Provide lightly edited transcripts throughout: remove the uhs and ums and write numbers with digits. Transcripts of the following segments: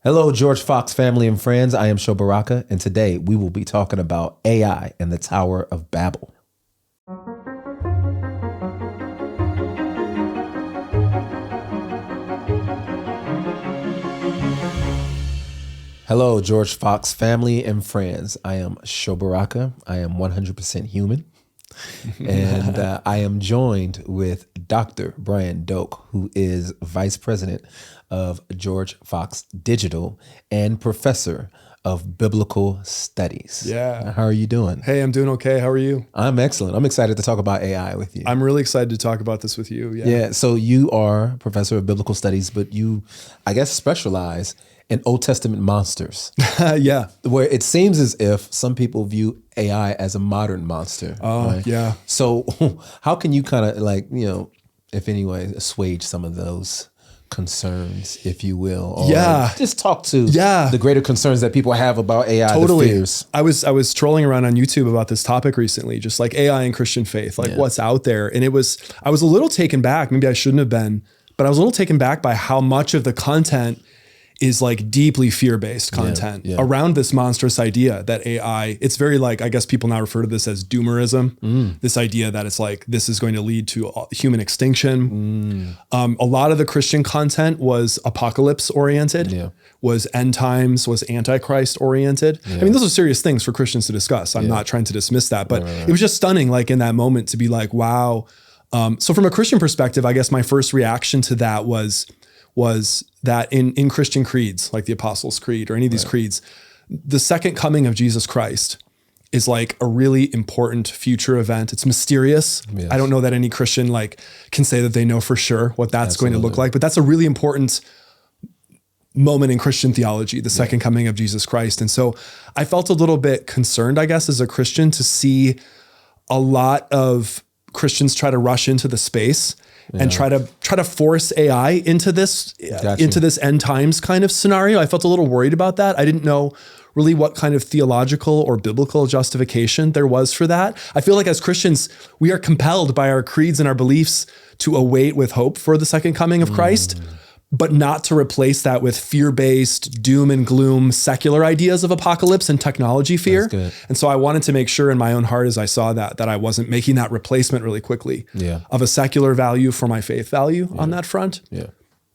Hello, George Fox family and friends. I am Sho Baraka, and today we will be talking about AI and the Tower of Babel. Hello, George Fox family and friends. I am Sho Baraka. I am 100% human. And I am joined with Dr. Brian Doak, who is Vice President of George Fox Digital and Professor of Biblical Studies. Yeah. How are you doing? Hey, I'm doing okay. How are you? I'm excellent. I'm excited to talk about AI with you. I'm really excited to talk about this with you. Yeah. So you are Professor of Biblical Studies, but you, I guess, specialize in Old Testament monsters. Yeah. Where it seems as if some people view AI as a modern monster. Oh, right? yeah. So how can you kind of if anyway, assuage some of those concerns, if you will? Or just talk to the greater concerns that people have about AI, totally. the fears. I was trolling around on YouTube about this topic recently, just like AI and Christian faith, what's out there. And I was a little taken back, maybe I shouldn't have been, but I was a little taken back by how much of the content is like deeply fear-based content around this monstrous idea that AI, it's very I guess people now refer to this as doomerism, this idea that it's like, this is going to lead to human extinction. A lot of the Christian content was apocalypse oriented, was end times, was antichrist oriented. I mean, those are serious things for Christians to discuss. I'm not trying to dismiss that, but it was just stunning, in that moment to be like, wow. So from a Christian perspective, I guess my first reaction to that was that in Christian creeds, like the Apostles' Creed or any of these creeds, the second coming of Jesus Christ is like a really important future event. It's mysterious. Yes. I don't know that any Christian can say that they know for sure what that's going to look like, but that's a really important moment in Christian theology, the second coming of Jesus Christ. And so I felt a little bit concerned, I guess, as a Christian to see a lot of Christians try to rush into the space and try to force AI into this end times kind of scenario. I felt a little worried about that. I didn't know really what kind of theological or biblical justification there was for that. I feel like as Christians, we are compelled by our creeds and our beliefs to await with hope for the second coming of Christ, but not to replace that with fear-based doom and gloom, secular ideas of apocalypse and technology fear. And so I wanted to make sure in my own heart as I saw that I wasn't making that replacement really quickly of a secular value for my faith value on that front. Yeah.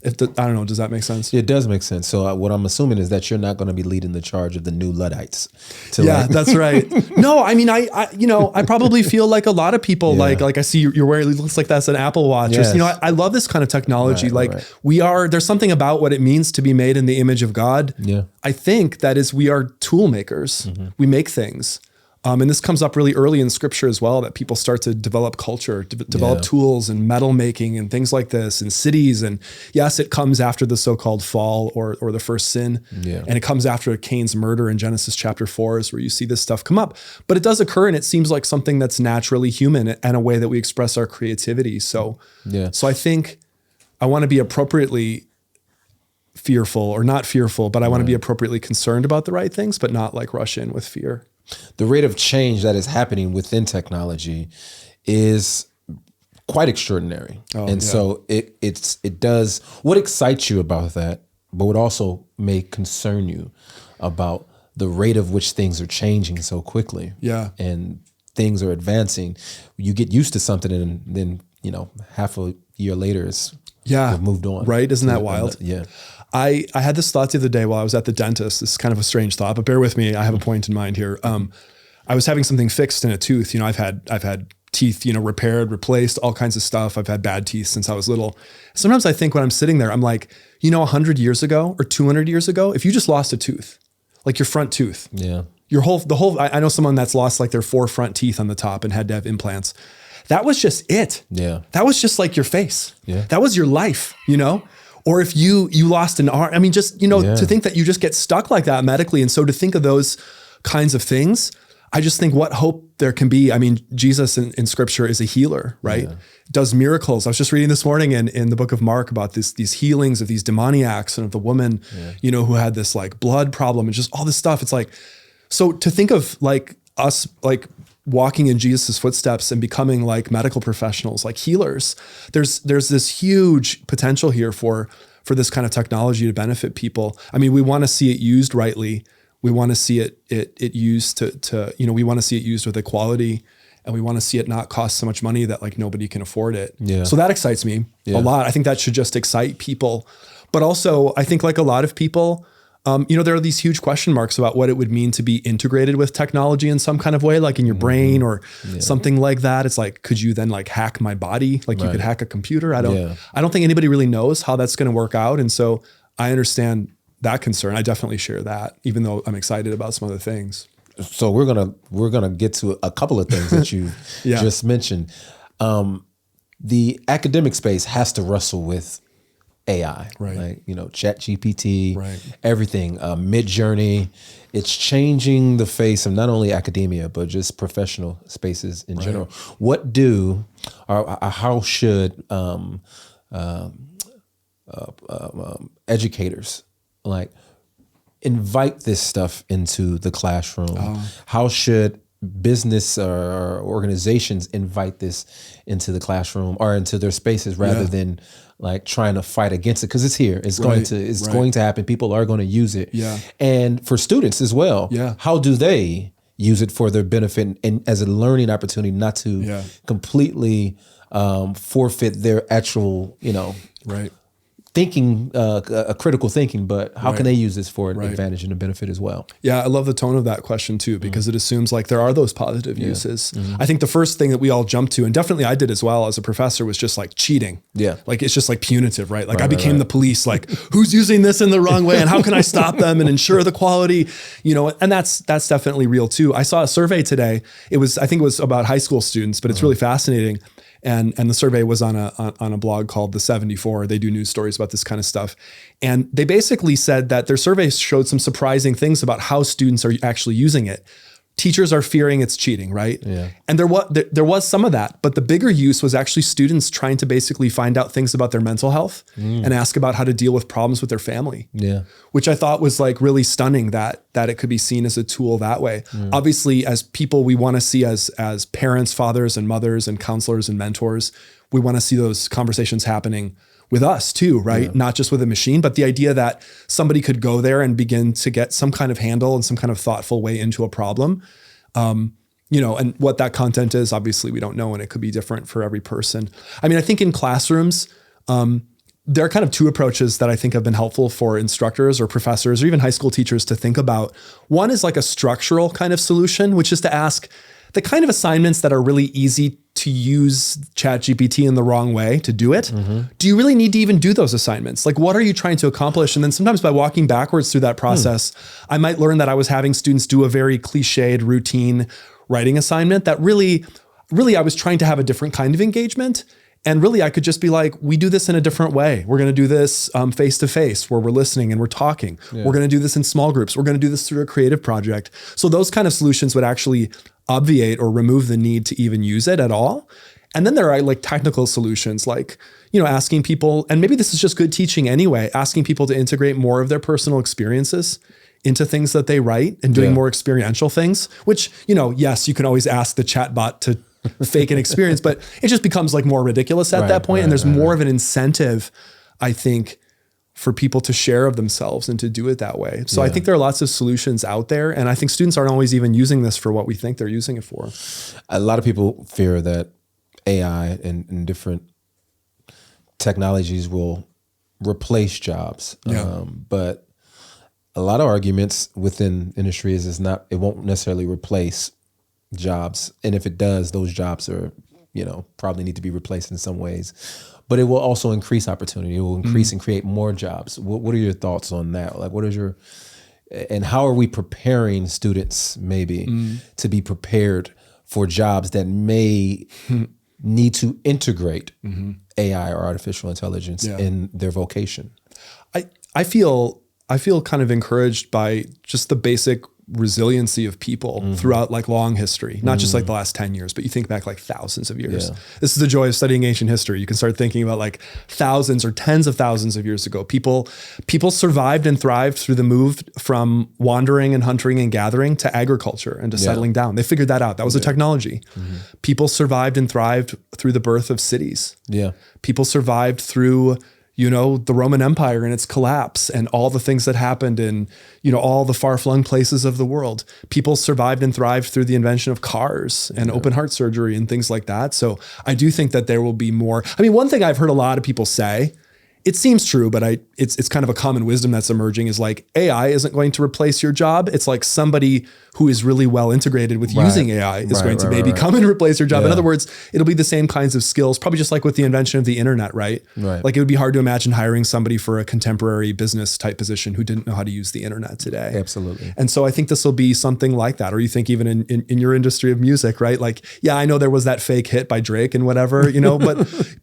I don't know, does that make sense? It does make sense. So what I'm assuming is that you're not going to be leading the charge of the new Luddites. That's right. No, I mean, I probably feel like a lot of people, like I see you're wearing, it looks like that's an Apple Watch. Yes. I love this kind of technology. There's something about what it means to be made in the image of God. Yeah. I think that is, we are tool makers. We make things. And this comes up really early in scripture as well, that people start to develop culture, develop tools and metal making and things like this in cities. And yes, it comes after the so-called fall or the first sin. Yeah. And it comes after Cain's murder in Genesis chapter 4 is where you see this stuff come up. But it does occur, and it seems like something that's naturally human and a way that we express our creativity. So I think I want to be appropriately fearful, or not fearful, but I want to be appropriately concerned about the right things, but not rush in with fear. The rate of change that is happening within technology is quite extraordinary. So it does, what excites you about that, but what also may concern you about the rate of which things are changing so quickly. Yeah. And things are advancing. You get used to something and then, half a year later it's moved on. Right. Isn't that wild? Yeah. I had this thought the other day while I was at the dentist. This is kind of a strange thought, but bear with me. I have a point in mind here. I was having something fixed in a tooth. I've had teeth, repaired, replaced, all kinds of stuff. I've had bad teeth since I was little. Sometimes I think when I'm sitting there, I'm like, 100 years ago or 200 years ago, if you just lost a tooth, like your front tooth, I know someone that's lost their 4 front teeth on the top and had to have implants. That was just it. Yeah. That was just your face. Yeah. That was your life, Or if you lost an arm, to think that you just get stuck like that medically. And so to think of those kinds of things, I just think what hope there can be. I mean, Jesus in scripture is a healer, right? Yeah. Does miracles. I was just reading this morning in the book of Mark about these healings of these demoniacs and of the woman, who had this blood problem and just all this stuff. It's so to think of us walking in Jesus' footsteps and becoming medical professionals, healers, there's this huge potential here for for this kind of technology to benefit people. I mean, we want to see it used rightly. We want to see it used to we want to see it used with equality, and we want to see it not cost so much money that like nobody can afford it. Yeah. So that excites me a lot. I think that should just excite people. But also I think like a lot of people, there are these huge question marks about what it would mean to be integrated with technology in some kind of way, like in your brain or something like that. It's like, could you then like hack my body? Like you could hack a computer. I don't think anybody really knows how that's going to work out. And so I understand that concern. I definitely share that, even though I'm excited about some other things. So we're gonna get to a couple of things that you just mentioned. The academic space has to wrestle with AI, right? Like, ChatGPT, everything, Midjourney. It's changing the face of not only academia, but just professional spaces in general. What do, or how should educators like invite this stuff into the classroom? How should business or organizations invite this into the classroom or into their spaces rather than like trying to fight against it? Because it's here. It's going to happen. People are going to use it. Yeah. And for students as well. Yeah. How do they use it for their benefit and as a learning opportunity, not to completely forfeit their actual, thinking, critical thinking, but how can they use this for an advantage and a benefit as well? Yeah, I love the tone of that question too, because it assumes like there are those positive uses. I think the first thing that we all jumped to, and definitely I did as well as a professor, was just like cheating. Yeah. Like it's just like punitive, right? Like I became the police, like who's using this in the wrong way and how can I stop them and ensure the quality, and that's definitely real too. I saw a survey today. I think it was about high school students, but it's really fascinating. And the survey was on a blog called The 74. They do news stories about this kind of stuff. And they basically said that their survey showed some surprising things about how students are actually using it. Teachers are fearing it's cheating, right? Yeah. And there was some of that, but the bigger use was actually students trying to basically find out things about their mental health and ask about how to deal with problems with their family. Yeah. Which I thought was like really stunning that it could be seen as a tool that way. Obviously, as people, we want to see as parents, fathers and mothers and counselors and mentors, we want to see those conversations happening with us too, right? Yeah. Not just with a machine, but the idea that somebody could go there and begin to get some kind of handle and some kind of thoughtful way into a problem. And what that content is, obviously we don't know, and it could be different for every person. I mean, I think in classrooms, there are kind of two approaches that I think have been helpful for instructors or professors or even high school teachers to think about. One is like a structural kind of solution, which is to ask the kind of assignments that are really easy to use ChatGPT in the wrong way to do it. Do you really need to even do those assignments? Like, what are you trying to accomplish? And then sometimes by walking backwards through that process, I might learn that I was having students do a very cliched routine writing assignment that really I was trying to have a different kind of engagement. And really I could just be like, we do this in a different way. We're going to do this face to face where we're listening and we're talking. Yeah. We're going to do this in small groups. We're going to do this through a creative project. So those kind of solutions would actually obviate or remove the need to even use it at all. And then there are like technical solutions, like, asking people, and maybe this is just good teaching anyway, asking people to integrate more of their personal experiences into things that they write and doing more experiential things, which, yes, you can always ask the chatbot to fake an experience, but it just becomes like more ridiculous at that point. And there's more of an incentive, I think, for people to share of themselves and to do it that way. So I think there are lots of solutions out there. And I think students aren't always even using this for what we think they're using it for. A lot of people fear that AI and different technologies will replace jobs. But a lot of arguments within industry is it won't necessarily replace jobs. And if it does, those jobs are, probably need to be replaced in some ways. But it will also increase opportunity. It will increase and create more jobs. What are your thoughts on that? Like, and how are we preparing students maybe to be prepared for jobs that may need to integrate AI or artificial intelligence in their vocation? I feel kind of encouraged by just the basic resiliency of people throughout like long history, not just like the last 10 years, but you think back like thousands of years. This is the joy of studying ancient history. You can start thinking about like thousands or tens of thousands of years ago. People survived and thrived through the move from wandering and hunting and gathering to agriculture and to settling down. They figured that out. That was a technology. People survived and thrived through the birth of cities. People survived through the Roman Empire and its collapse and all the things that happened in, all the far-flung places of the world. People survived and thrived through the invention of cars and open heart surgery and things like that. So I do think that there will be more. I mean, one thing I've heard a lot of people say, it seems true, but it's kind of a common wisdom that's emerging, is like AI isn't going to replace your job. It's like somebody who is really well integrated with using AI is going to maybe come and replace your job. In other words, it'll be the same kinds of skills, probably just like with the invention of the internet, right? Like it would be hard to imagine hiring somebody for a contemporary business type position who didn't know how to use the internet today. Absolutely. And so I think this will be something like that. Or you think even in your industry of music, right? Like, yeah, I know there was that fake hit by Drake and whatever,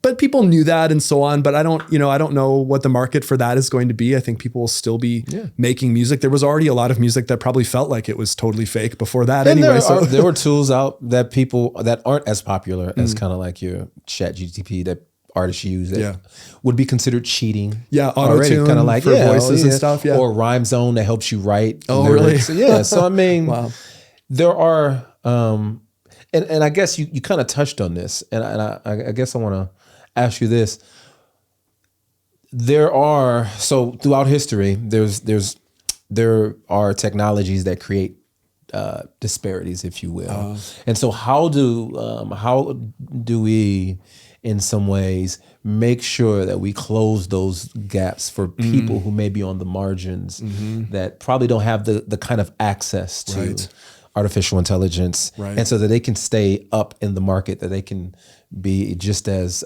but people knew that and so on. But I don't know what the market for that is going to be. I think people will still be making music. There was already a lot of music that probably felt like it was totally fake before that and anyway. There were tools out that people that aren't as popular as kind of like your Chat GTP that artists use that would be considered cheating. Yeah, auto-tune kind of like for voices and stuff. Yeah, or Rhyme Zone that helps you write. Oh, lyrics. Really? Yeah. So I mean, wow. There are, and I guess you kind of touched on this, and I guess I want to ask you this. There are, so throughout history, there are technologies that create disparities, if you will. And so how do we, in some ways, make sure that we close those gaps for people who may be on the margins that probably don't have the kind of access to artificial intelligence, and so that they can stay up in the market, that they can be just as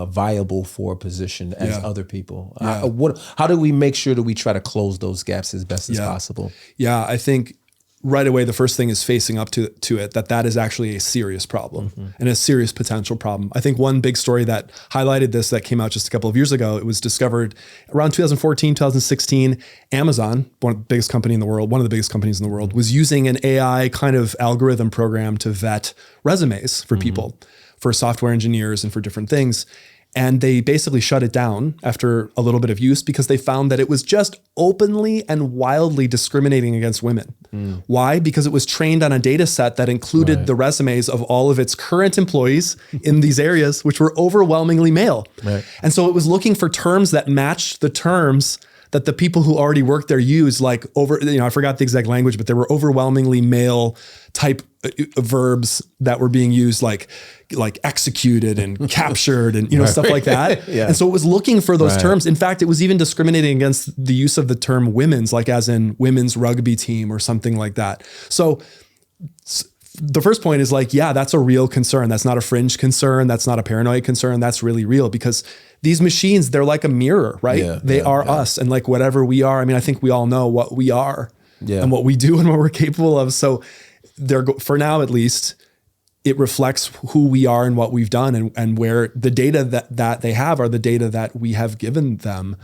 viable for a position as other people. How do we make sure that we try to close those gaps as best as possible? Yeah, I think right away, the first thing is facing up to it, that is actually a serious problem and a serious potential problem. I think one big story that highlighted this that came out just a couple of years ago, it was discovered around 2014, 2016, Amazon, one of the biggest companies in the world, was using an AI kind of algorithm program to vet resumes for people, for software engineers and for different things. And they basically shut it down after a little bit of use because they found that it was just openly and wildly discriminating against women. Why? Because it was trained on a data set that included the resumes of all of its current employees in these areas, which were overwhelmingly male. And so it was looking for terms that matched the terms that the people who already worked there used, like I forgot the exact language, but there were overwhelmingly male type verbs that were being used, like executed and captured and stuff like that. And so it was looking for those terms. In fact, it was even discriminating against the use of the term women's, like as in women's rugby team or something like that. So the first point is like, yeah, that's a real concern. That's not a fringe concern. That's not a paranoid concern. That's really real, because these machines, they're like a mirror, right? They are us, and like whatever we are. I mean, I think we all know what we are and what we do and what we're capable of. So for now, at least, it reflects who we are and what we've done, and where the data that they have are the data that we have given them.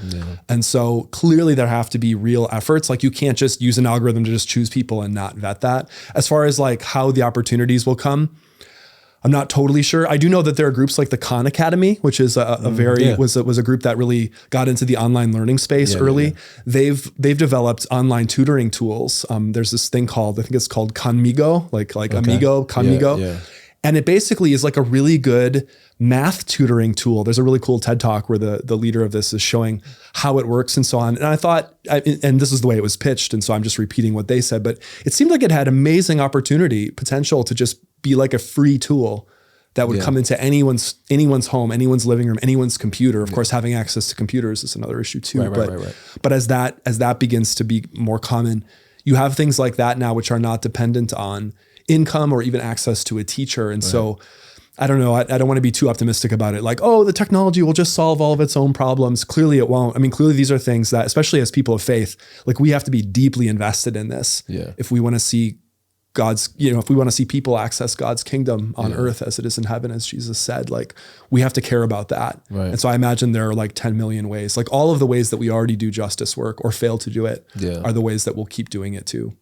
And so clearly there have to be real efforts. Like you can't just use an algorithm to just choose people and not vet that. As far as like how the opportunities will come, I'm not totally sure. I do know that there are groups like the Khan Academy, which is was a group that really got into the online learning space early. They've developed online tutoring tools. There's this thing called, I think it's called Conmigo, like Amigo, Conmigo. And it basically is like a really good math tutoring tool. There's a really cool TED Talk where the leader of this is showing how it works and so on. And I thought, and this is the way it was pitched, and so I'm just repeating what they said, but it seemed like it had amazing potential to just be like a free tool that would come into anyone's home, anyone's living room, anyone's computer. Of course, having access to computers is another issue too. But as that begins to be more common, you have things like that now, which are not dependent on income or even access to a teacher. And so I don't know, I don't want to be too optimistic about it. Like, oh, the technology will just solve all of its own problems. Clearly it won't. I mean, clearly these are things that, especially as people of faith, like we have to be deeply invested in this if we want to see if we want to see people access God's kingdom on earth as it is in heaven, as Jesus said, like we have to care about that. And so I imagine there are like 10 million ways, like all of the ways that we already do justice work or fail to do it are the ways that we'll keep doing it too.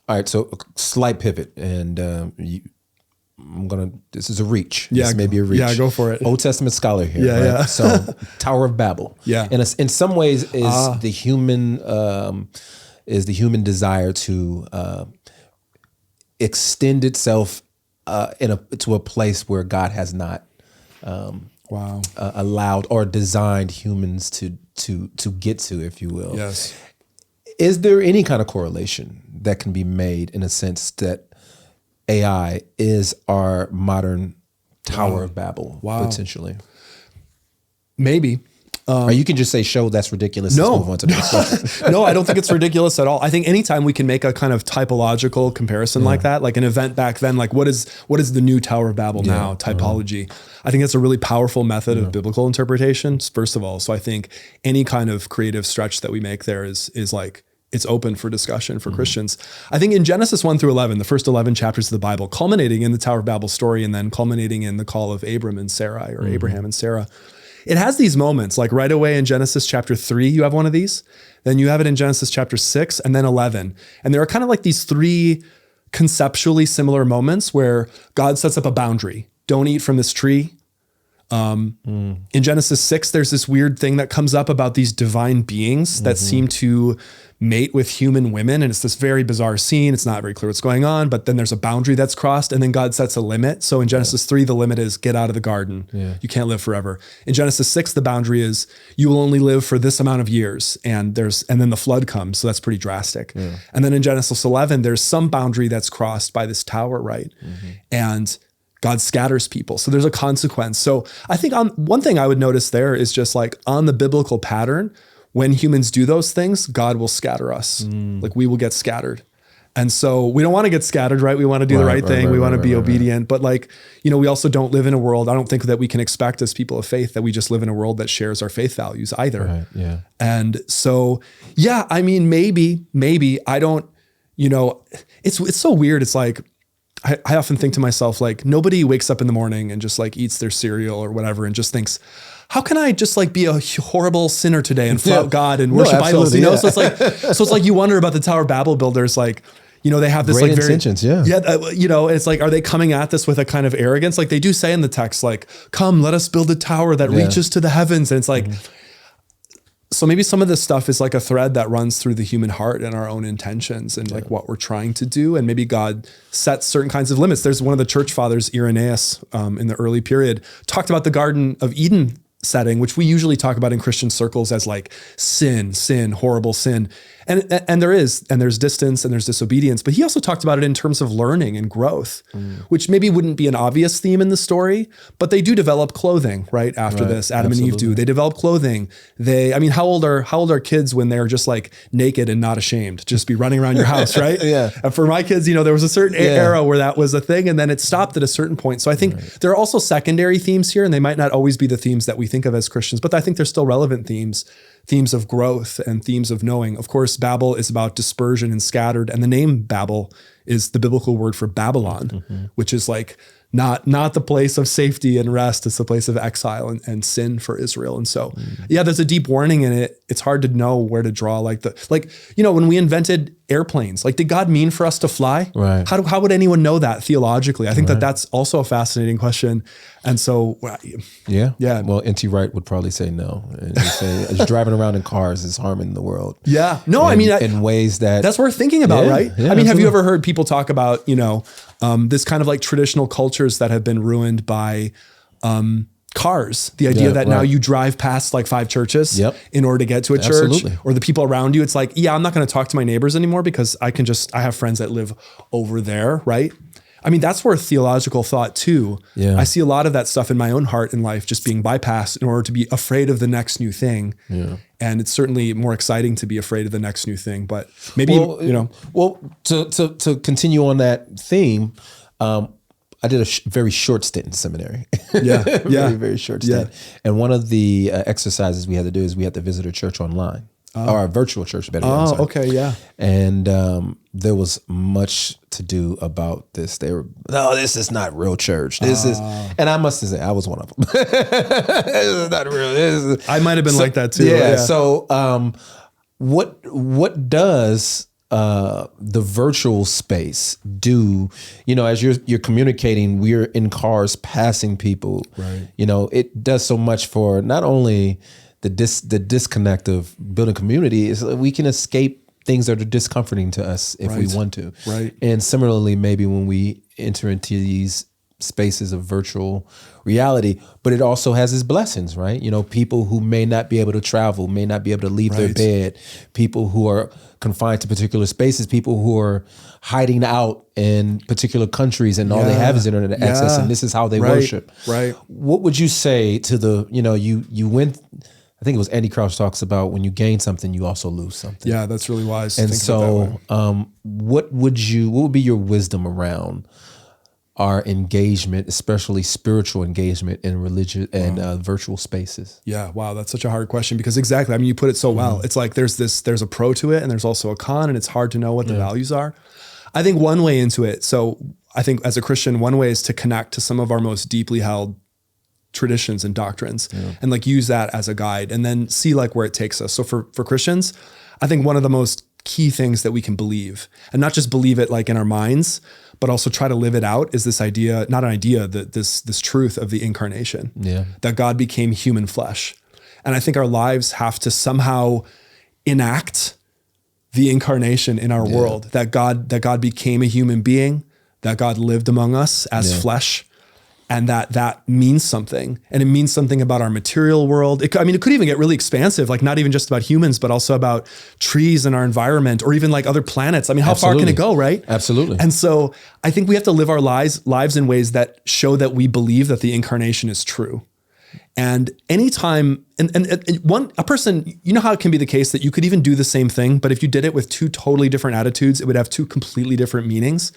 All right. So a slight pivot, and this is a reach. This may be a reach. Yeah, go for it. Old Testament scholar here. Right? So Tower of Babel. In some ways is the human desire to extend itself to a place where God has not allowed or designed humans to get to, if you will. Yes. Is there any kind of correlation that can be made in a sense that AI is our modern Tower of Babel, potentially? Maybe. Or you can just say, "Show that's ridiculous." No, let's move on to the next question. No, I don't think it's ridiculous at all. I think anytime we can make a kind of typological comparison like that, like an event back then, like what is the new Tower of Babel now typology? I think that's a really powerful method of biblical interpretation, first of all. So I think any kind of creative stretch that we make there is like, it's open for discussion for Christians. I think in Genesis 1 through 11, the first 11 chapters of the Bible, culminating in the Tower of Babel story and then culminating in the call of Abram and Sarai, or Abraham and Sarah, it has these moments, like right away in Genesis chapter 3, you have one of these. Then you have it in Genesis chapter 6 and then 11. And there are kind of like these three conceptually similar moments where God sets up a boundary. Don't eat from this tree. In Genesis 6, there's this weird thing that comes up about these divine beings that seem to mate with human women. And it's this very bizarre scene. It's not very clear what's going on, but then there's a boundary that's crossed and then God sets a limit. So in Genesis 3, the limit is get out of the garden. You can't live forever. In Genesis 6, the boundary is you will only live for this amount of years. And then the flood comes. So that's pretty drastic. And then in Genesis 11, there's some boundary that's crossed by this tower, right? And God scatters people. So there's a consequence. So I think one thing I would notice there is just like on the biblical pattern, when humans do those things, God will scatter us. Like we will get scattered. And so we don't want to get scattered, right? We want to do the right thing. We want to be obedient. But like, we also don't live in a world, I don't think that we can expect as people of faith that we just live in a world that shares our faith values either. Right, yeah. And so, yeah, I mean, maybe I don't, it's so weird. It's like, I often think to myself, like nobody wakes up in the morning and just like eats their cereal or whatever and just thinks, how can I just like be a horrible sinner today and flout God and worship idols? So it's like you wonder about the Tower of Babel builders, like, they have this great like very intentions, it's like, are they coming at this with a kind of arrogance? Like they do say in the text, like, come, let us build a tower that reaches to the heavens. And it's like, so maybe some of this stuff is like a thread that runs through the human heart and our own intentions and like what we're trying to do. And maybe God sets certain kinds of limits. There's one of the church fathers, Irenaeus, in the early period, talked about the Garden of Eden setting, which we usually talk about in Christian circles as like sin, horrible sin. And there's distance and there's disobedience, but he also talked about it in terms of learning and growth, which maybe wouldn't be an obvious theme in the story, but they do develop clothing, right? After this, Adam and Eve do. They develop clothing. How old are kids when they're just like naked and not ashamed, just be running around your house, right? And for my kids, there was a certain era where that was a thing, and then it stopped at a certain point. So I think there are also secondary themes here, and they might not always be the themes that we think of as Christians, but I think they're still relevant themes of growth and themes of knowing. Of course, Babel is about dispersion and scattered. And the name Babel is the biblical word for Babylon, which is like not the place of safety and rest. It's the place of exile and sin for Israel. And so, there's a deep warning in it. It's hard to know where to draw when we invented airplanes, like did God mean for us to fly? Right. How would anyone know that theologically? I think that's also a fascinating question. And so, yeah. Well, N.T. Wright would probably say no. And he'd say driving around in cars is harming the world. Yeah. No, in ways that's worth thinking about, right? Yeah, have you ever heard people talk about, this kind of like traditional cultures that have been ruined by cars? The idea that now you drive past like 5 churches in order to get to a church, or the people around you. It's like, I'm not going to talk to my neighbors anymore because I have friends that live over there, right? That's worth theological thought too. Yeah. I see a lot of that stuff in my own heart and life just being bypassed in order to be afraid of the next new thing. Yeah. And it's certainly more exciting to be afraid of the next new thing, but maybe, Well, to continue on that theme, I did a very short stint in seminary. Very, very short stint. And one of the exercises we had to do is we had to visit a church online. Or a virtual church, better. Okay, yeah. And there was much to do about this. This is not real church. This is, and I must say, I was one of them. This is not real. I might have been like that too. Yeah. So, what does the virtual space do? As you're communicating, we're in cars passing people. Right. It does so much for not only the disconnect of building community, is that we can escape things that are discomforting to us if we want to. Right. And similarly, maybe when we enter into these spaces of virtual reality, but it also has its blessings, right? People who may not be able to travel, may not be able to leave their bed, people who are confined to particular spaces, people who are hiding out in particular countries and all they have is internet access and this is how they worship. Right. What would you say to you went, I think it was Andy Crouch talks about when you gain something, you also lose something. Yeah, that's really wise. And so what would be your wisdom around our engagement, especially spiritual engagement in religious and virtual spaces? Yeah. Wow. That's such a hard question because exactly. I mean, you put it so well. It's like there's a pro to it and there's also a con, and it's hard to know what the values are. I think one way into it. So I think as a Christian, one way is to connect to some of our most deeply held traditions and doctrines and like use that as a guide and then see like where it takes us. So for Christians, I think one of the most key things that we can believe, and not just believe it like in our minds, but also try to live it out, is this idea, not an idea, that this truth of the incarnation, that God became human flesh. And I think our lives have to somehow enact the incarnation in our world, that God became a human being, that God lived among us as flesh, and that means something. And it means something about our material world. It could even get really expansive, like not even just about humans, but also about trees and our environment, or even like other planets. I mean, how far can it go, right? Absolutely. And so I think we have to live our lives in ways that show that we believe that the incarnation is true. And anytime, a person, you know how it can be the case that you could even do the same thing, but if you did it with two totally different attitudes, it would have two completely different meanings.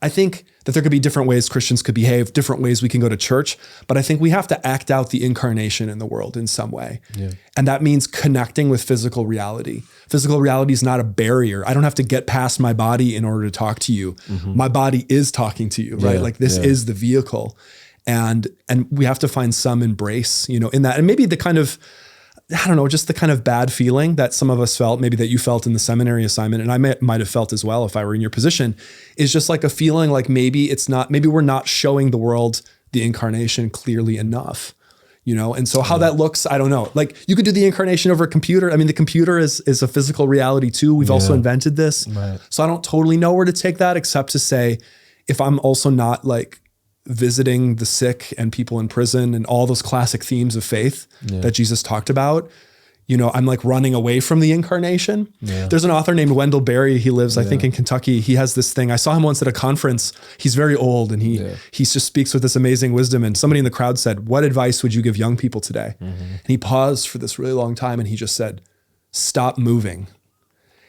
I think that there could be different ways Christians could behave, different ways we can go to church, but I think we have to act out the incarnation in the world in some way. And that means connecting with physical reality. Physical reality is not a barrier. I don't have to get past my body in order to talk to you. My body is talking to you, right? Like this is the vehicle. And we have to find some embrace, in that. And maybe the kind of, just the kind of bad feeling that some of us felt, maybe that you felt in the seminary assignment, and I might have felt as well if I were in your position, is just like a feeling like maybe we're not showing the world the incarnation clearly enough, And so how that looks, I don't know. Like you could do the incarnation over a computer. I mean, the computer is a physical reality too. We've also invented this. Right. So I don't totally know where to take that, except to say, if I'm also not like visiting the sick and people in prison and all those classic themes of faith that Jesus talked about, I'm like running away from the incarnation. There's an author named Wendell Berry. He lives, I think, in Kentucky. He has this thing. I saw him once at a conference. He's very old and he just speaks with this amazing wisdom. And somebody in the crowd said, "What advice would you give young people today?" And he paused for this really long time and he just said, "Stop moving."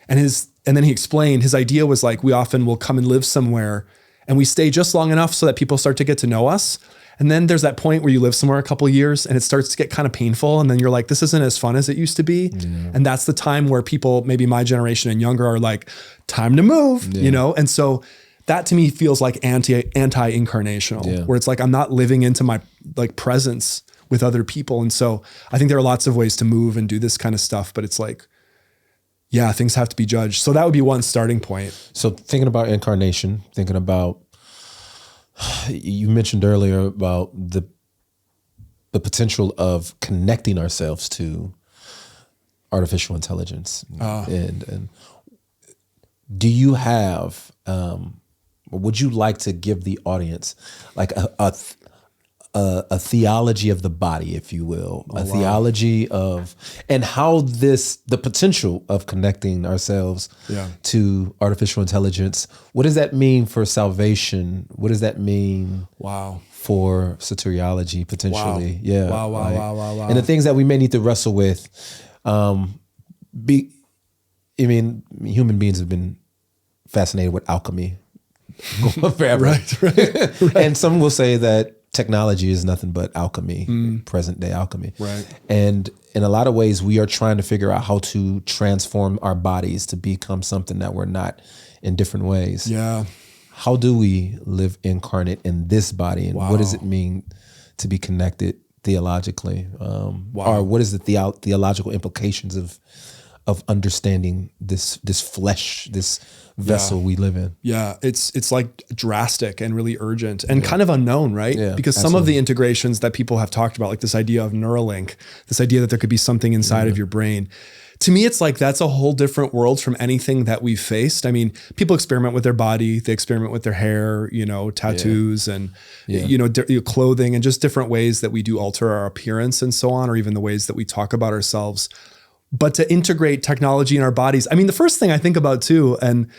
And then he explained, his idea was like, we often will come and live somewhere and we stay just long enough so that people start to get to know us. And then there's that point where you live somewhere a couple of years and it starts to get kind of painful. And then you're like, this isn't as fun as it used to be. And that's the time where people, maybe my generation and younger, are like, time to move, And so that to me feels like anti-incarnational, where it's like, I'm not living into my like presence with other people. And so I think there are lots of ways to move and do this kind of stuff, but it's like, things have to be judged. So that would be one starting point. So thinking about incarnation, thinking about, you mentioned earlier about the potential of connecting ourselves to artificial intelligence. And do you have, would you like to give the audience like a theology of the body, if you will, theology of, and how the potential of connecting ourselves to artificial intelligence, what does that mean for salvation? What does that mean for soteriology potentially? Wow. And the things that we may need to wrestle with, human beings have been fascinated with alchemy forever. Right. And some will say that technology is nothing but alchemy, present day alchemy. Right. And in a lot of ways, we are trying to figure out how to transform our bodies to become something that we're not in different ways. Yeah. How do we live incarnate in this body? And what does it mean to be connected theologically? Or what is the theological implications of understanding this flesh, this vessel we live in? Yeah, it's like drastic and really urgent and kind of unknown, right? Yeah, because some of the integrations that people have talked about, like this idea of Neuralink, this idea that there could be something inside of your brain, to me, it's like, that's a whole different world from anything that we've faced. I mean, people experiment with their body, they experiment with their hair, tattoos and, clothing and just different ways that we do alter our appearance and so on, or even the ways that we talk about ourselves. But to integrate technology in our bodies, I mean, the first thing I think about too, and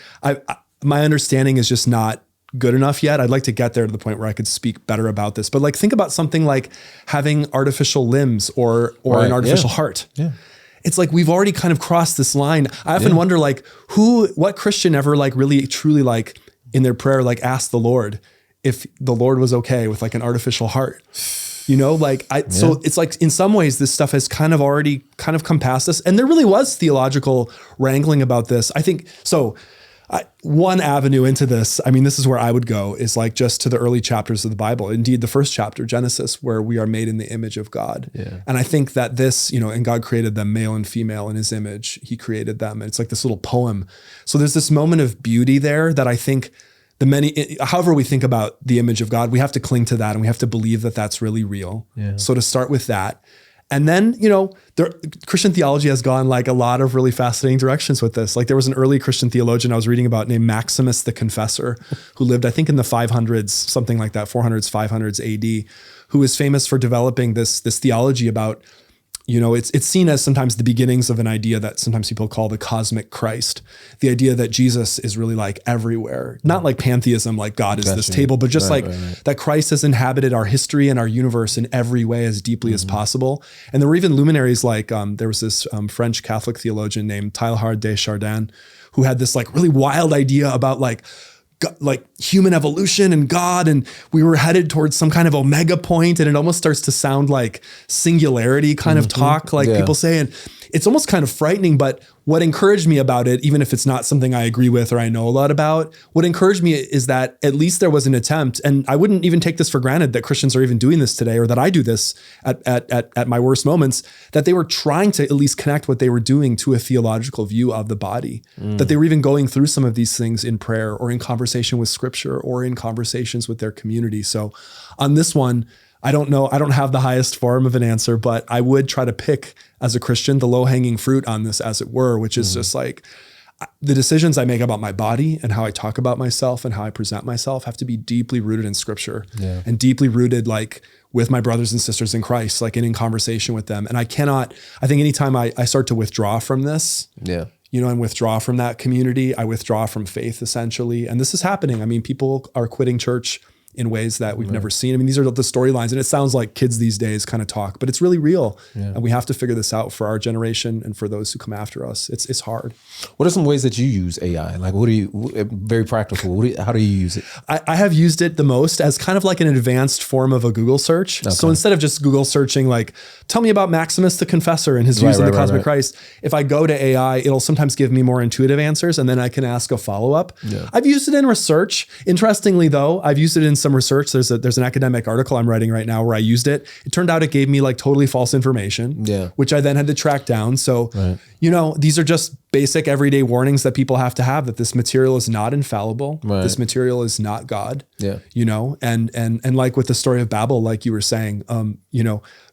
my understanding is just not good enough yet. I'd like to get there to the point where I could speak better about this. But like, think about something like having artificial limbs or an artificial heart. Yeah. It's like, we've already kind of crossed this line. I often wonder, like, what Christian ever like really truly like in their prayer, like asked the Lord if the Lord was okay with like an artificial heart, so it's like, in some ways this stuff has kind of already kind of come past us. And there really was theological wrangling about this. I think so. One avenue into this, I mean, this is where I would go, is like just to the early chapters of the Bible. Indeed, the first chapter, Genesis, where we are made in the image of God. Yeah. And I think that this, and God created them male and female in his image. He created them. And it's like this little poem. So there's this moment of beauty there that I think however we think about the image of God, we have to cling to that and we have to believe that that's really real. Yeah. So to start with that. And then, Christian theology has gone like a lot of really fascinating directions with this. Like, there was an early Christian theologian I was reading about named Maximus the Confessor, who lived, I think, in the 500s, something like that, 400s, 500s AD, who is famous for developing this theology about, it's seen as sometimes the beginnings of an idea that sometimes people call the cosmic Christ. The idea that Jesus is really like everywhere, not like pantheism, like God is this table, but just that Christ has inhabited our history and our universe in every way as deeply as possible. And there were even luminaries like, there was this French Catholic theologian named Teilhard de Chardin, who had this like really wild idea about like human evolution and God, and we were headed towards some kind of omega point, and it almost starts to sound like singularity kind of talk, like people say, and it's almost kind of frightening. But what encouraged me about it, even if it's not something I agree with or I know a lot about, what encouraged me is that at least there was an attempt, and I wouldn't even take this for granted that Christians are even doing this today, or that I do this at my worst moments, that they were trying to at least connect what they were doing to a theological view of the body, that they were even going through some of these things in prayer or in conversation with scripture or in conversations with their community. So on this one, I don't know. I don't have the highest form of an answer, but I would try to pick, as a Christian, the low-hanging fruit on this, as it were, which is just like the decisions I make about my body and how I talk about myself and how I present myself have to be deeply rooted in scripture and deeply rooted like with my brothers and sisters in Christ, like in conversation with them. And I think anytime I start to withdraw from this, and withdraw from that community, I withdraw from faith essentially. And this is happening. I mean, people are quitting church in ways that we've never seen. I mean, these are the storylines, and it sounds like kids these days kind of talk, but it's really real. And we have to figure this out for our generation and for those who come after us. It's hard. What are some ways that you use AI? Like, very practical, how do you use it? I have used it the most as kind of like an advanced form of a Google search. Okay. So instead of just Google searching, like, tell me about Maximus the Confessor and his views on the cosmic Christ, if I go to AI, it'll sometimes give me more intuitive answers, and then I can ask a follow-up. I've used it in research. Interestingly though, I've used it in some research. There's an academic article I'm writing right now where I used it. It turned out it gave me like totally false information, which I then had to track down. So, these are just basic everyday warnings that people have to have, that this material is not infallible. This material is not God, and like with the story of Babel, like you were saying,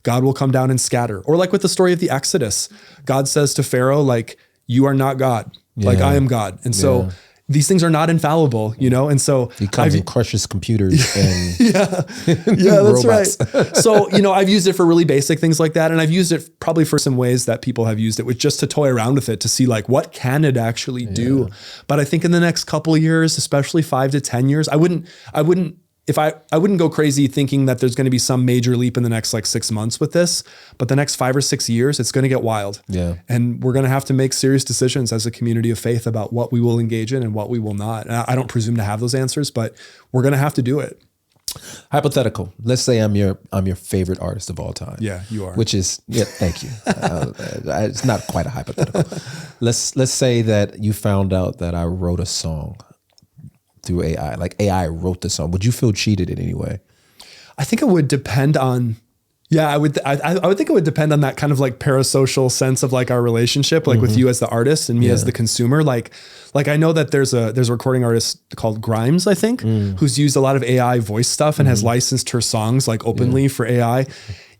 God will come down and scatter. Or like with the story of the Exodus, God says to Pharaoh, like, you are not God, like I am God. And so these things are not infallible, and so he comes and crushes computers and that's right. So, I've used it for really basic things like that. And I've used it probably for some ways that people have used it, with just to toy around with it to see like, what can it actually do? But I think in the next couple of years, especially 5 to 10 years, I wouldn't go crazy thinking that there's going to be some major leap in the next like 6 months with this, but the next 5 or 6 years, it's going to get wild. And we're going to have to make serious decisions as a community of faith about what we will engage in and what we will not. And I don't presume to have those answers, but we're going to have to do it. Hypothetical. Let's say I'm your favorite artist of all time. Yeah, you are. Which is, thank you. It's not quite a hypothetical. Let's say that you found out that I wrote a song through AI, like AI wrote the song. Would you feel cheated in any way? I think it would depend on, I would think it would depend on that kind of like parasocial sense of like our relationship, like with you as the artist and me as the consumer. Like I know that there's a recording artist called Grimes, I think, who's used a lot of AI voice stuff and has licensed her songs like openly for AI.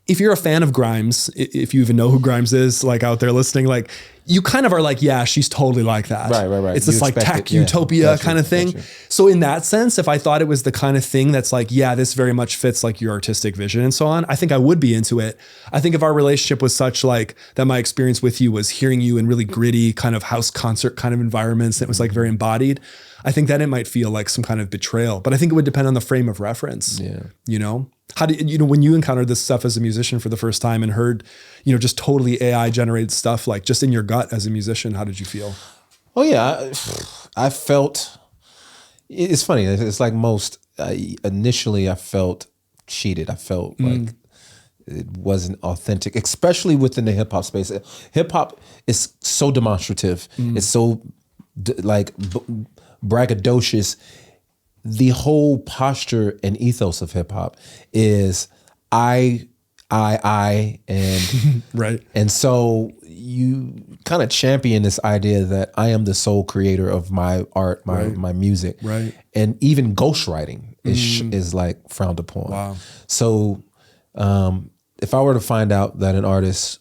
If you're a fan of Grimes, if you even know who Grimes is, like out there listening, like you kind of are like, yeah, she's totally like that. Right. It's this like tech utopia kind of thing. So in that sense, if I thought it was the kind of thing that's like, yeah, this very much fits like your artistic vision and so on, I think I would be into it. I think if our relationship was such like that, my experience with you was hearing you in really gritty kind of house concert kind of environments that was like very embodied, I think then it might feel like some kind of betrayal. But I think it would depend on the frame of reference. Yeah. You know? How do you know when you encountered this stuff as a musician for the first time and heard, you know, just totally AI generated stuff, like just in your gut as a musician, how did you feel? Oh yeah, I felt. It's funny. It's like most. Initially, I felt cheated. I felt like it wasn't authentic, especially within the hip hop space. Hip hop is so demonstrative. It's so braggadocious. The whole posture and ethos of hip hop is I, and right. And so you kind of champion this idea that I am the sole creator of my art, my music, right? And even ghostwriting is like frowned upon. Wow. So if I were to find out that an artist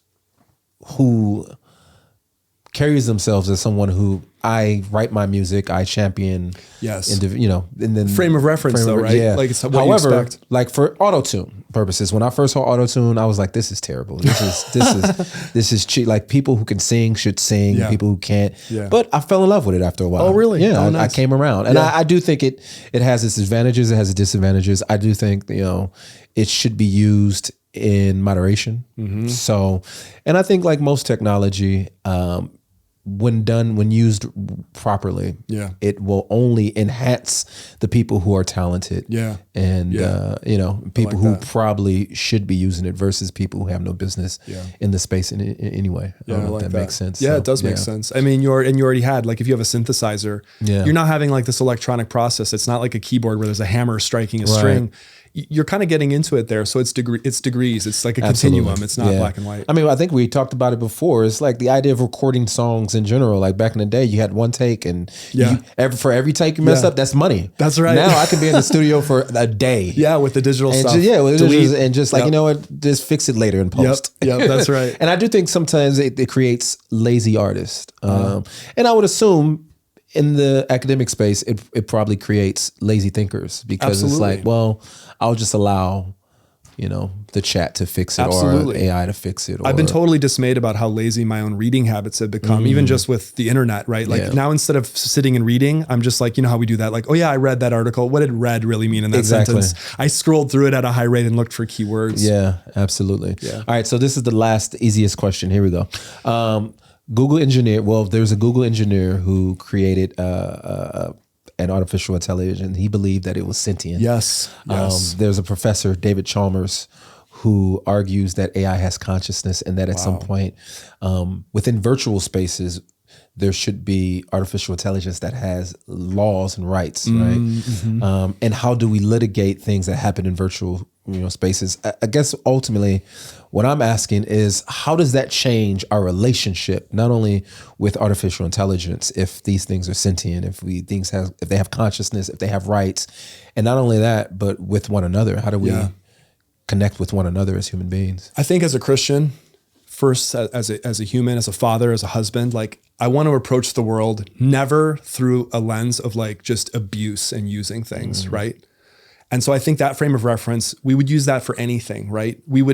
who carries themselves as someone who I write my music, I champion, yes, and then frame of reference though, right? Yeah. Like it's what however, you expect. like for auto-tune purposes, when I first heard auto-tune, I was like, this is terrible. This is cheap. Like people who can sing should sing, people who can't. Yeah. But I fell in love with it after a while. Oh, really? Yeah, nice. I came around. And I do think it has its advantages, it has its disadvantages. I do think, it should be used in moderation. So, and I think like most technology, when used properly, it will only enhance the people who are talented. And people who probably should be using it versus people who have no business in the space in any way. I don't know if that makes sense. Yeah, so, it does make sense. I mean, you already had, like, if you have a synthesizer, you're not having like this electronic process. It's not like a keyboard where there's a hammer striking a string. You're kind of getting into it there. So it's degrees. It's like a continuum. It's not black and white. I mean, I think we talked about it before. It's like the idea of recording songs in general. Like back in the day, you had one take and for every take you messed up, that's money. That's right. Now I can be in the studio for a day. Yeah, with the digital stuff. Just like, you know what, just fix it later in post. Yep, that's right. And I do think sometimes it creates lazy artists. And I would assume in the academic space, it probably creates lazy thinkers because it's like, well, I'll just allow, the chat to fix it or AI to fix it. I've been totally dismayed about how lazy my own reading habits have become, even just with the internet, right? Like now instead of sitting and reading, I'm just like, you know how we do that? Like, oh yeah, I read that article. What did read really mean in that sentence? I scrolled through it at a high rate and looked for keywords. Yeah, absolutely. Yeah. All right, so this is the easiest question. Here we go. Google engineer. Well, there's a Google engineer who created an artificial intelligence. He believed that it was sentient. Yes. There's a professor, David Chalmers, who argues that AI has consciousness and that at some point within virtual spaces, there should be artificial intelligence that has laws and rights, right? And how do we litigate things that happen in virtual spaces? I guess ultimately what I'm asking is, how does that change our relationship, not only with artificial intelligence, if these things are sentient, if they have consciousness, if they have rights, and not only that, but with one another? How do we connect with one another as human beings? I think as a Christian, first as a human, as a father, as a husband, like I want to approach the world never through a lens of like just abuse and using things, right? And so I think that frame of reference, we would use that for anything, right? We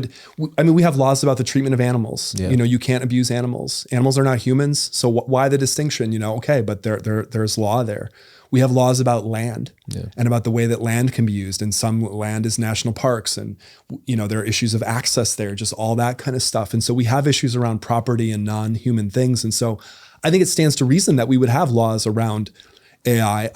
have laws about the treatment of animals. You can't abuse animals. Animals are not humans. So why the distinction? Okay, but there's law there. We have laws about land and about the way that land can be used. And some land is national parks, and there are issues of access there, just all that kind of stuff. And so we have issues around property and non-human things. And so I think it stands to reason that we would have laws around AI.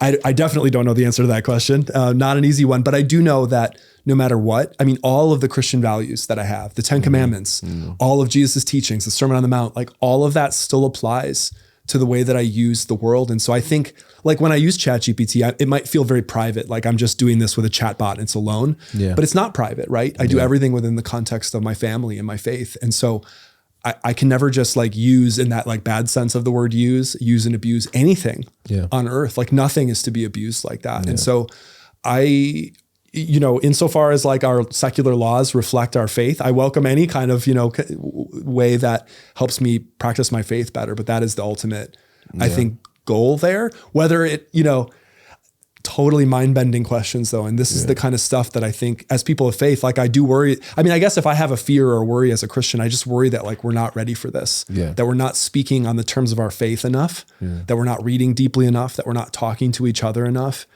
I definitely don't know the answer to that question. Not an easy one, but I do know that no matter what, I mean, all of the Christian values that I have, the 10 Commandments, all of Jesus's teachings, the Sermon on the Mount, like all of that still applies to the way that I use the world. And so I think like when I use ChatGPT, it might feel very private. Like I'm just doing this with a chatbot and it's alone, but it's not private, right? I do everything within the context of my family and my faith. And so I can never just like use, in that like bad sense of the word use and abuse anything on earth. Like nothing is to be abused like that. And so insofar as like our secular laws reflect our faith, I welcome any kind of, way that helps me practice my faith better. But that is the ultimate, I think, goal there. Whether it, totally mind-bending questions though. And this is the kind of stuff that I think as people of faith, like I do worry. I mean, I guess if I have a fear or worry as a Christian, I just worry that like we're not ready for this, that we're not speaking on the terms of our faith enough, that we're not reading deeply enough, that we're not talking to each other enough.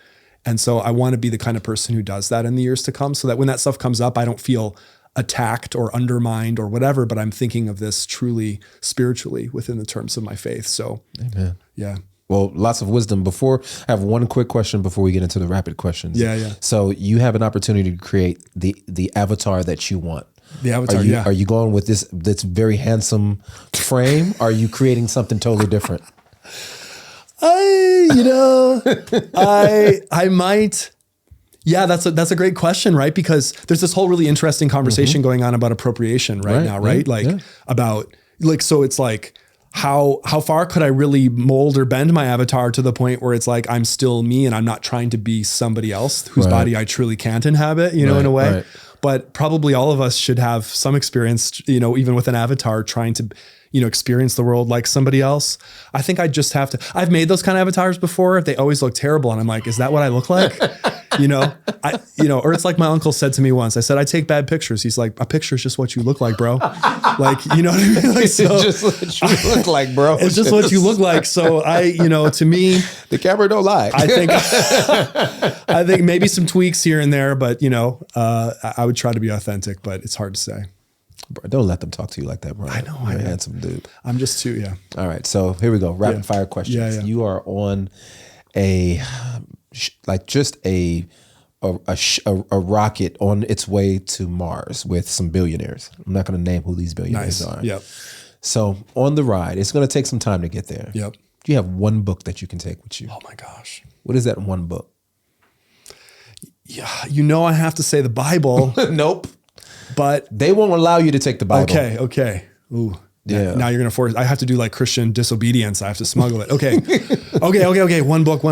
And so I want to be the kind of person who does that in the years to come, so that when that stuff comes up, I don't feel attacked or undermined or whatever, but I'm thinking of this truly spiritually within the terms of my faith. So, amen. Yeah. Well, lots of wisdom. I have one quick question before we get into the rapid questions. Yeah. So you have an opportunity to create the avatar that you want. The avatar, Are you going with this very handsome frame? Or are you creating something totally different? I might. Yeah, that's a great question, right? Because there's this whole really interesting conversation going on about appropriation now, right? About like, so it's like, how far could I really mold or bend my avatar to the point where it's like I'm still me and I'm not trying to be somebody else whose body I truly can't inhabit, in a way. Right. But probably all of us should have some experience, even with an avatar trying to, experience the world like somebody else. I think I just have to. I've made those kind of avatars before. They always look terrible, and I'm like, is that what I look like? Or it's like my uncle said to me once. I said, I take bad pictures. He's like, a picture is just what you look like, bro. Like, you know what I mean? Like, so, it's just what you look like, bro. It's just what you look like. So to me, the camera don't lie. I think maybe some tweaks here and there, but I would try to be authentic, but it's hard to say. Bro, don't let them talk to you like that, bro. I know. You're a handsome dude. I'm just too, yeah. All right. So here we go. Rapid fire questions. Yeah. You are on a rocket on its way to Mars with some billionaires. I'm not going to name who these billionaires are. Yep. So on the ride, it's going to take some time to get there. Yep. Do you have one book that you can take with you? Oh my gosh. What is that one book? Yeah. I have to say the Bible. Nope. But they won't allow you to take the Bible. Okay. Ooh. Yeah. Now you're going to force, I have to do like Christian disobedience. I have to smuggle it. Okay. Okay. One book.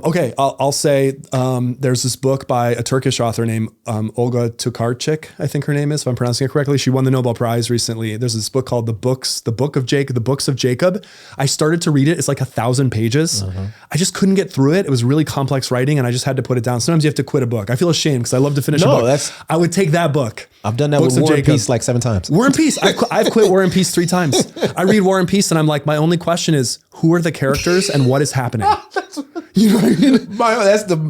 Okay. I'll say, there's this book by a Turkish author named, Olga Tokarczuk, I think her name is, if I'm pronouncing it correctly. She won the Nobel Prize recently. There's this book called The Books of Jacob. I started to read it. It's like 1,000 pages. I just couldn't get through it. It was really complex writing and I just had to put it down. Sometimes you have to quit a book. I feel ashamed because I love to finish a book. I would take that book. I've done that with War and Peace like 7 times. War and Peace. I've quit War and Peace 3 times. I read War and Peace and I'm like, my only question is, who are the characters and what is happening? You know what I mean?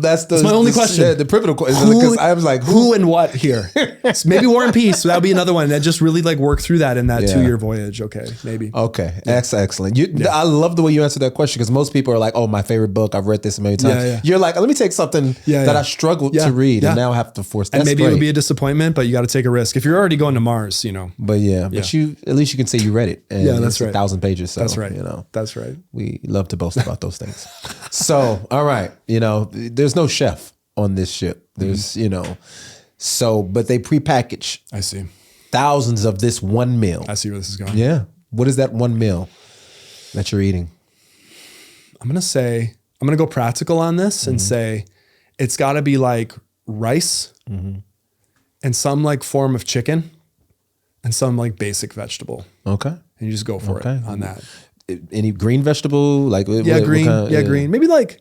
That's my only question. The pivotal question. Because I was like, who and what here? So maybe War and Peace. So that would be another one that just really like work through that in that 2-year voyage. Okay, maybe. Okay, that's excellent. I love the way you answered that question because most people are like, oh, my favorite book. I've read this many times. You're like, let me take something that I struggled to read and now I have to force. That's and maybe great. it would be a disappointment, but you got to take a risk. If you're already going to Mars, But you at least you can say you read it. And that's right. 1,000 pages. So, that's right. That's right. We love to boast about those things. So, all right. There's no chef on this ship. There's, but they prepackage. I see. Thousands of this one meal. I see where this is going. Yeah. What is that one meal that you're eating? I'm going to go practical on this and say it's got to be like rice and some like form of chicken and some like basic vegetable. Okay. And you just go for it on that. Any green vegetable? Like green. Maybe like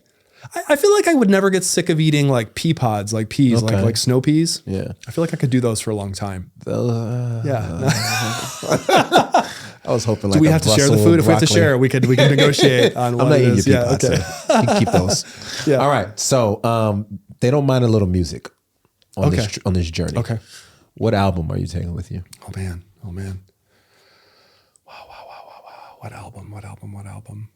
I feel like I would never get sick of eating like pea pods, like peas, like snow peas. Yeah. I feel like I could do those for a long time. I was hoping. Do we have to share the food? If we have to share, we can negotiate on what it is. I'm not eating your pea pods, so you can keep those. All right. So they don't mind a little music on this journey. Okay. What album are you taking with you? Oh man. Wow. What album?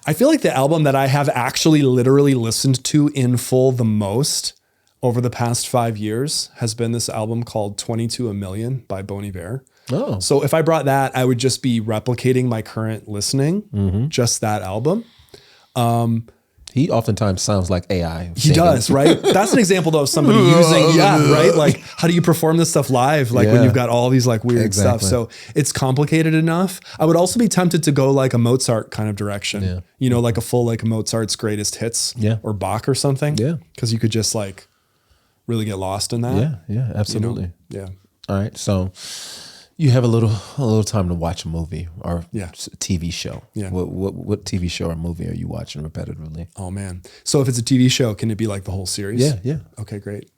I feel like the album that I have actually literally listened to in full the most over the past 5 years has been this album called 22 a Million by Bon Iver. Oh. So if I brought that, I would just be replicating my current listening, just that album. He oftentimes sounds like AI. He does, right? That's an example though of somebody using, right? Like, how do you perform this stuff live? Like when you've got all these like weird stuff. So it's complicated enough. I would also be tempted to go like a Mozart kind of direction, you know, like a full, like Mozart's greatest hits or Bach or something. Yeah. Cause you could just like really get lost in that. Yeah. Yeah, absolutely. You know? Yeah. All right. So you have a little time to watch a movie or a TV show. Yeah. What TV show or movie are you watching repetitively? Oh man. So if it's a TV show, can it be like the whole series? Yeah. Yeah. Okay, great.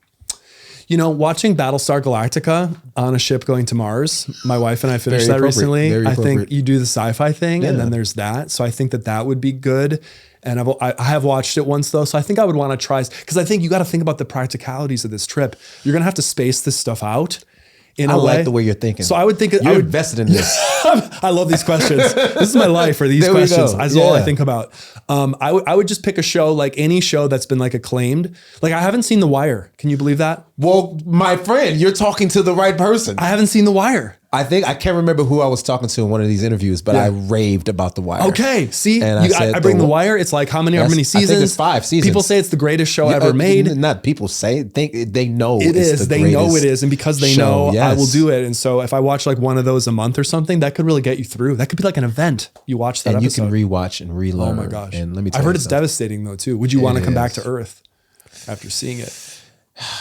You know, watching Battlestar Galactica on a ship going to Mars, my wife and I finished that recently. I think you do the sci-fi thing and then there's that. So I think that would be good. And I have watched it once though. So I think I would want to try, because I think you got to think about the practicalities of this trip. You're going to have to space this stuff out. I like the way you're thinking. So I would think you're invested in this. I love these questions. This is my life for these questions. That's all I think about. I would just pick a show, like any show that's been like acclaimed. Like I haven't seen The Wire. Can you believe that? Well, my friend, you're talking to the right person. I haven't seen The Wire. I can't remember who I was talking to in one of these interviews, but I raved about The Wire. Okay, see, and I bring The Wire. It's like how many seasons? I think it's 5 seasons. People say it's the greatest show ever made. Not people say, they know it is. They know it is, and because they know, I will do it. And so if I watch like one of those a month or something, that could really get you through. That could be like an event. You watch that episode. And you can rewatch and relearn. Oh my gosh! And let me tell I've you heard it's devastating though too. Would you want to come back to Earth after seeing it?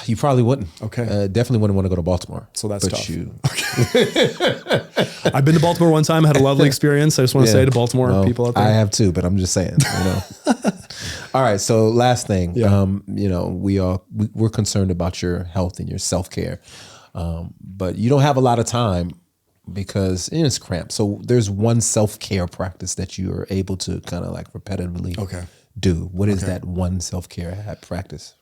You probably wouldn't. Okay. Definitely wouldn't want to go to Baltimore. So that's tough. Okay. I've been to Baltimore one time. I had a lovely experience. I just want to say to Baltimore people out there. I have too, but I'm just saying, you know. All right. So last thing, you know, we're concerned about your health and your self-care, but you don't have a lot of time because it's cramped. So there's one self-care practice that you are able to kind of like repetitively do. What is that one self-care practice?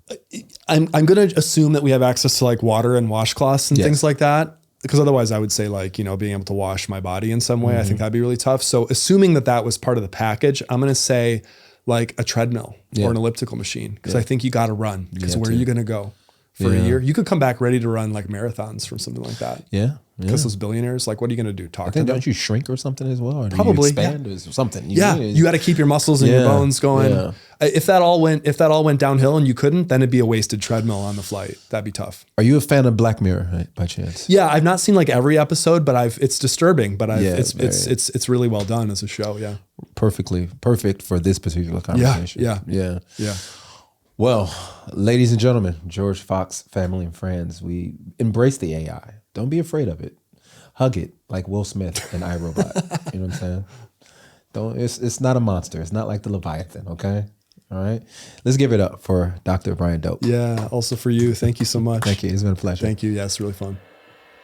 I'm going to assume that we have access to like water and washcloths and things like that, because otherwise I would say like, you know, being able to wash my body in some way, I think that'd be really tough. So assuming that was part of the package, I'm going to say like a treadmill or an elliptical machine, because I think you got to run, because where are you going to go for a year? You could come back ready to run like marathons from something like that. Yeah. Because those billionaires, like, what are you going to do? Talk to them? Don't you shrink or something as well? Or probably. Do you expand or something? You got to keep your muscles and your bones going. Yeah. If that all went downhill and you couldn't, then it'd be a wasted treadmill on the flight. That'd be tough. Are you a fan of Black Mirror by chance? Yeah, I've not seen like every episode, but it's disturbing, but it's really well done as a show. Yeah. Perfect for this particular conversation. Yeah. Well, ladies and gentlemen, George Fox, family and friends, we embrace the AI. Don't be afraid of it. Hug it like Will Smith in iRobot. You know what I'm saying? It's not a monster. It's not like the Leviathan, okay? All right. Let's give it up for Dr. Brian Doak. Yeah, also for you. Thank you so much. Thank you. It's been a pleasure. Thank you. Yeah, it's really fun.